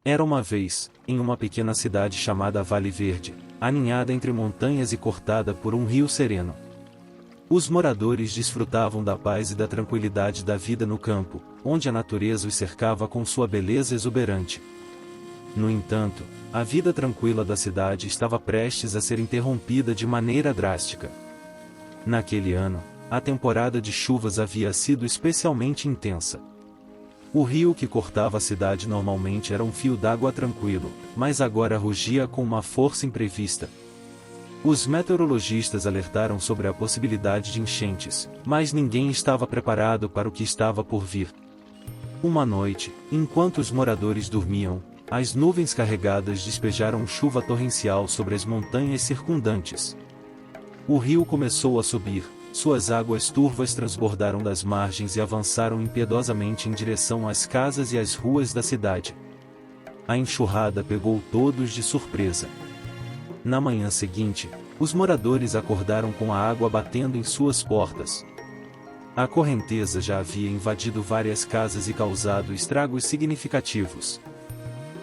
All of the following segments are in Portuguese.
Era uma vez, em uma pequena cidade chamada Vale Verde, aninhada entre montanhas e cortada por um rio sereno. Os moradores desfrutavam da paz e da tranquilidade da vida no campo, onde a natureza os cercava com sua beleza exuberante. No entanto, a vida tranquila da cidade estava prestes a ser interrompida de maneira drástica. Naquele ano, a temporada de chuvas havia sido especialmente intensa. O rio que cortava a cidade normalmente era um fio d'água tranquilo, mas agora rugia com uma força imprevista. Os meteorologistas alertaram sobre a possibilidade de enchentes, mas ninguém estava preparado para o que estava por vir. Uma noite, enquanto os moradores dormiam, as nuvens carregadas despejaram chuva torrencial sobre as montanhas circundantes. O rio começou a subir, suas águas turvas transbordaram das margens e avançaram impiedosamente em direção às casas e às ruas da cidade. A enxurrada pegou todos de surpresa. Na manhã seguinte, os moradores acordaram com a água batendo em suas portas. A correnteza já havia invadido várias casas e causado estragos significativos.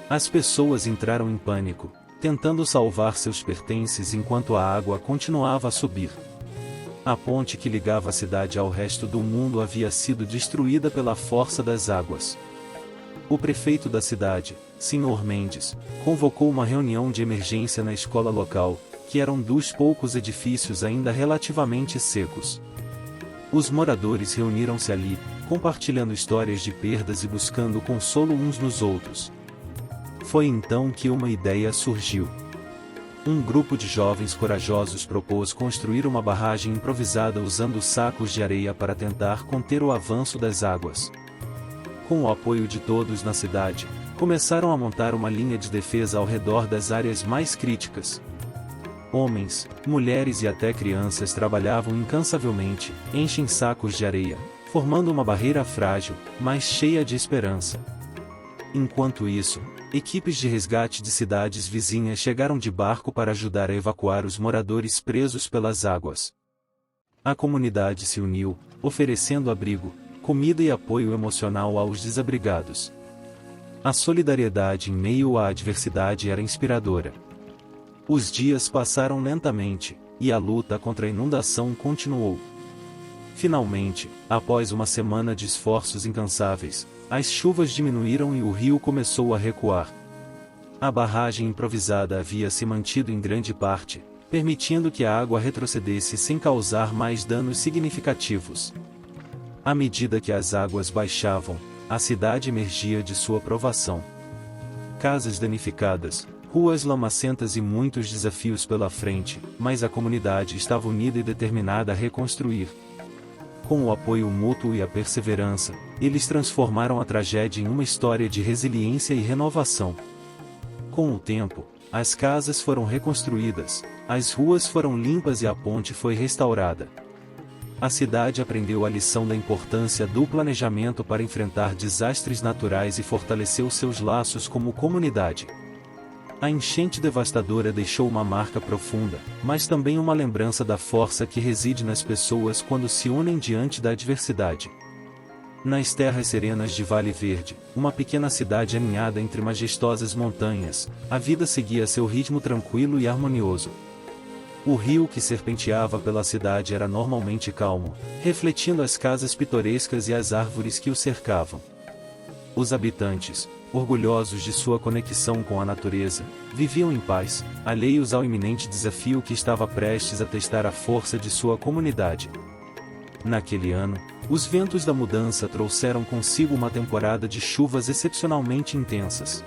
As pessoas entraram em pânico, tentando salvar seus pertences enquanto a água continuava a subir. A ponte que ligava a cidade ao resto do mundo havia sido destruída pela força das águas. O prefeito da cidade, Sr. Mendes, convocou uma reunião de emergência na escola local, que era um dos poucos edifícios ainda relativamente secos. Os moradores reuniram-se ali, compartilhando histórias de perdas e buscando consolo uns nos outros. Foi então que uma ideia surgiu. Um grupo de jovens corajosos propôs construir uma barragem improvisada usando sacos de areia para tentar conter o avanço das águas. Com o apoio de todos na cidade, começaram a montar uma linha de defesa ao redor das áreas mais críticas. Homens, mulheres e até crianças trabalhavam incansavelmente, enchem sacos de areia, formando uma barreira frágil, mas cheia de esperança. Enquanto isso, equipes de resgate de cidades vizinhas chegaram de barco para ajudar a evacuar os moradores presos pelas águas. A comunidade se uniu, oferecendo abrigo, comida e apoio emocional aos desabrigados. A solidariedade em meio à adversidade era inspiradora. Os dias passaram lentamente, e a luta contra a inundação continuou. Finalmente, após uma semana de esforços incansáveis, as chuvas diminuíram e o rio começou a recuar. A barragem improvisada havia se mantido em grande parte, permitindo que a água retrocedesse sem causar mais danos significativos. À medida que as águas baixavam, a cidade emergia de sua provação. Casas danificadas, ruas lamacentas e muitos desafios pela frente, mas a comunidade estava unida e determinada a reconstruir. Com o apoio mútuo e a perseverança, eles transformaram a tragédia em uma história de resiliência e renovação. Com o tempo, as casas foram reconstruídas, as ruas foram limpas e a ponte foi restaurada. A cidade aprendeu a lição da importância do planejamento para enfrentar desastres naturais e fortaleceu seus laços como comunidade. A enchente devastadora deixou uma marca profunda, mas também uma lembrança da força que reside nas pessoas quando se unem diante da adversidade. Nas terras serenas de Vale Verde, uma pequena cidade aninhada entre majestosas montanhas, a vida seguia seu ritmo tranquilo e harmonioso. O rio que serpenteava pela cidade era normalmente calmo, refletindo as casas pitorescas e as árvores que o cercavam. Os habitantes, orgulhosos de sua conexão com a natureza, viviam em paz, alheios ao iminente desafio que estava prestes a testar a força de sua comunidade. Naquele ano, os ventos da mudança trouxeram consigo uma temporada de chuvas excepcionalmente intensas.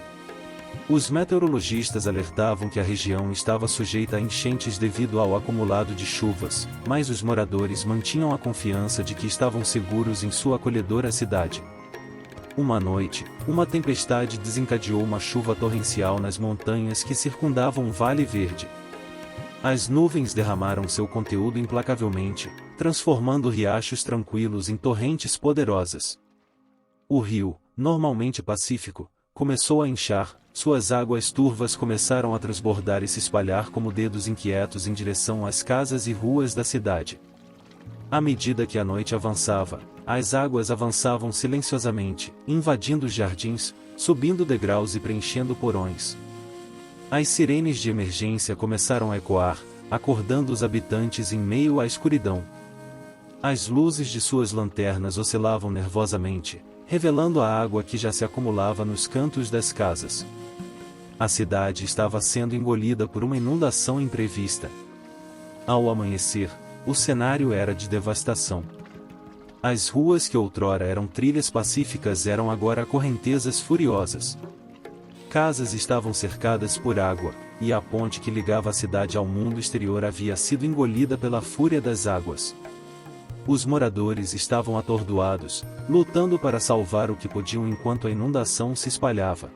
Os meteorologistas alertavam que a região estava sujeita a enchentes devido ao acumulado de chuvas, mas os moradores mantinham a confiança de que estavam seguros em sua acolhedora cidade. Uma noite, uma tempestade desencadeou uma chuva torrencial nas montanhas que circundavam o Vale Verde. As nuvens derramaram seu conteúdo implacavelmente, transformando riachos tranquilos em torrentes poderosas. O rio, normalmente pacífico, começou a inchar, suas águas turvas começaram a transbordar e se espalhar como dedos inquietos em direção às casas e ruas da cidade. À medida que a noite avançava, as águas avançavam silenciosamente, invadindo os jardins, subindo degraus e preenchendo porões. As sirenes de emergência começaram a ecoar, acordando os habitantes em meio à escuridão. As luzes de suas lanternas oscilavam nervosamente, revelando a água que já se acumulava nos cantos das casas. A cidade estava sendo engolida por uma inundação imprevista. Ao amanhecer, o cenário era de devastação. As ruas que outrora eram trilhas pacíficas eram agora correntezas furiosas. Casas estavam cercadas por água, e a ponte que ligava a cidade ao mundo exterior havia sido engolida pela fúria das águas. Os moradores estavam atordoados, lutando para salvar o que podiam enquanto a inundação se espalhava.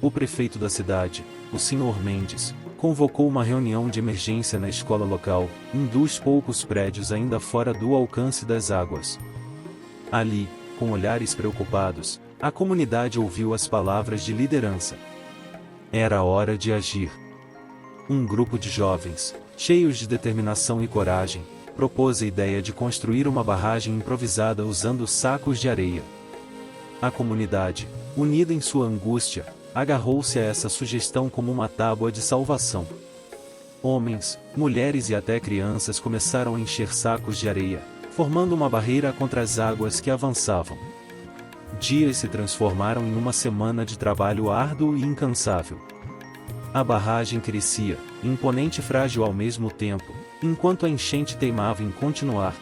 O prefeito da cidade, o Sr. Mendes, convocou uma reunião de emergência na escola local, um dos poucos prédios ainda fora do alcance das águas. Ali, com olhares preocupados, a comunidade ouviu as palavras de liderança. Era hora de agir. Um grupo de jovens, cheios de determinação e coragem, propôs a ideia de construir uma barragem improvisada usando sacos de areia. A comunidade, unida em sua angústia, agarrou-se a essa sugestão como uma tábua de salvação. Homens, mulheres e até crianças começaram a encher sacos de areia, formando uma barreira contra as águas que avançavam. Dias se transformaram em uma semana de trabalho árduo e incansável. A barragem crescia, imponente e frágil ao mesmo tempo, enquanto a enchente teimava em continuar.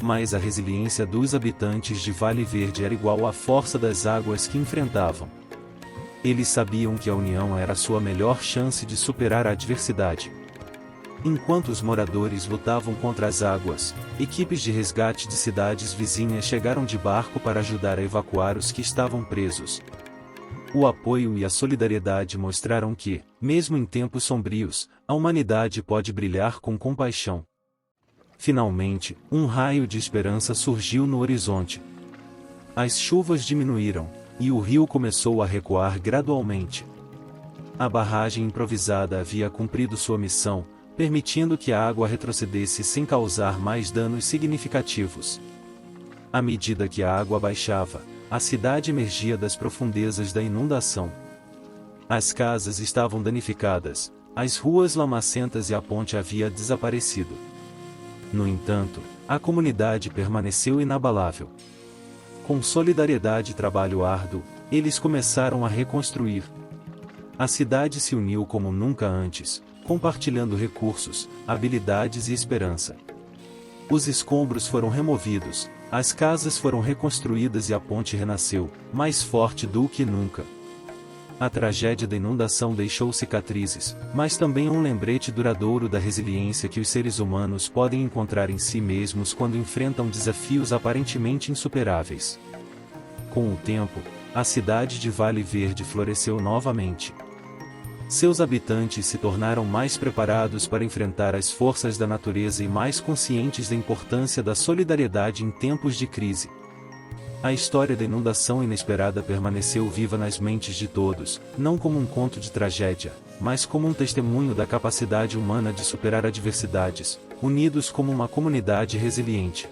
Mas a resiliência dos habitantes de Vale Verde era igual à força das águas que enfrentavam. Eles sabiam que a união era a sua melhor chance de superar a adversidade. Enquanto os moradores lutavam contra as águas, equipes de resgate de cidades vizinhas chegaram de barco para ajudar a evacuar os que estavam presos. O apoio e a solidariedade mostraram que, mesmo em tempos sombrios, a humanidade pode brilhar com compaixão. Finalmente, um raio de esperança surgiu no horizonte. As chuvas diminuíram, e o rio começou a recuar gradualmente. A barragem improvisada havia cumprido sua missão, permitindo que a água retrocedesse sem causar mais danos significativos. À medida que a água baixava, a cidade emergia das profundezas da inundação. As casas estavam danificadas, as ruas lamacentas e a ponte havia desaparecido. No entanto, a comunidade permaneceu inabalável. Com solidariedade e trabalho árduo, eles começaram a reconstruir. A cidade se uniu como nunca antes, compartilhando recursos, habilidades e esperança. Os escombros foram removidos, as casas foram reconstruídas e a ponte renasceu, mais forte do que nunca. A tragédia da inundação deixou cicatrizes, mas também um lembrete duradouro da resiliência que os seres humanos podem encontrar em si mesmos quando enfrentam desafios aparentemente insuperáveis. Com o tempo, a cidade de Vale Verde floresceu novamente. Seus habitantes se tornaram mais preparados para enfrentar as forças da natureza e mais conscientes da importância da solidariedade em tempos de crise. A história da inundação inesperada permaneceu viva nas mentes de todos, não como um conto de tragédia, mas como um testemunho da capacidade humana de superar adversidades, unidos como uma comunidade resiliente.